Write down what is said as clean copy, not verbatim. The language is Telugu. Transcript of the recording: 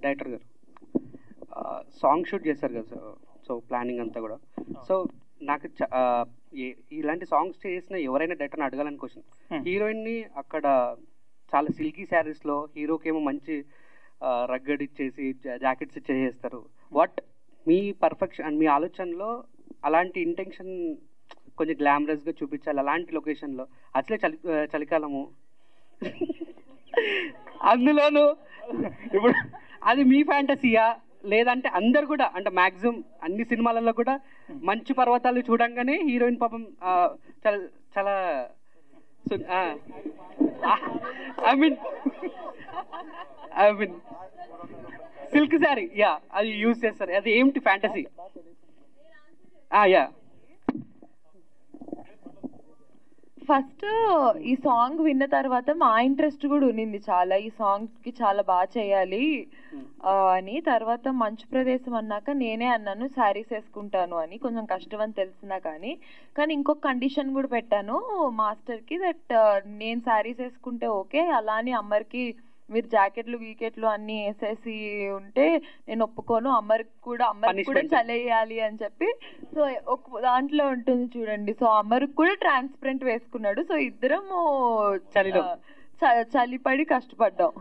డైరెక్టర్ గారు సాంగ్ షూట్ చేశారు కదా సార్. సో ప్లానింగ్ అంతా కూడా. సో నాకు ఇలాంటి సాంగ్స్ చేసిన ఎవరైనా డైరెక్టర్ని అడగాలని క్వశ్చన్. హీరోయిన్ని అక్కడ చాలా సిల్కీ శారీస్లో, హీరోకేమో మంచి రగ్గడ్ ఇచ్చేసి జాకెట్స్ ఇచ్చేస్తారు. వాట్ మీ పర్ఫెక్షన్ అండ్ మీ ఆలోచనలో అలాంటి ఇంటెన్షన్ కొంచెం గ్లామరస్గా చూపించాలి అలాంటి లొకేషన్లో, అసలే చలికాలము అందులోనూ ఇప్పుడు అది మీ ఫ్యాంటసీయా లేదంటే అందరు కూడా అంటే మ్యాక్సిమం అన్ని సినిమాలలో కూడా మంచు పర్వతాలు చూడంగానే హీరోయిన్ పాపం చాలా చాలా I mean silk sari yeah అది యూజ్ చేస్తారు. అది ఏమిటి ఫ్యాంటసీ? యా ఫస్ట్ ఈ సాంగ్ విన్న తర్వాత మా ఇంట్రెస్ట్ కూడా ఉన్నింది చాలా, ఈ సాంగ్కి చాలా బాగా చేయాలి అని. తర్వాత మంచు ప్రదేశం అన్నాక నేనే అన్నాను శారీస్ వేసుకుంటాను అని, కొంచెం కష్టం అని తెలిసినా కానీ ఇంకొక కండిషన్ కూడా పెట్టాను మాస్టర్కి, దట్ నేను శారీస్ వేసుకుంటే ఓకే, అలా అని అమ్మరికి మీరు జాకెట్లు గీకెట్లు అన్నీ వేసేసి ఉంటే నేను ఒప్పుకోను, అమ్మరికి కూడా చలేయాలి అని చెప్పి. సో ఒక దాంట్లో ఉంటుంది చూడండి, సో అమ్మరికి కూడా ట్రాన్స్పరెంట్ వేసుకున్నాడు. సో ఇద్దరం చలిపడి కష్టపడ్డాం.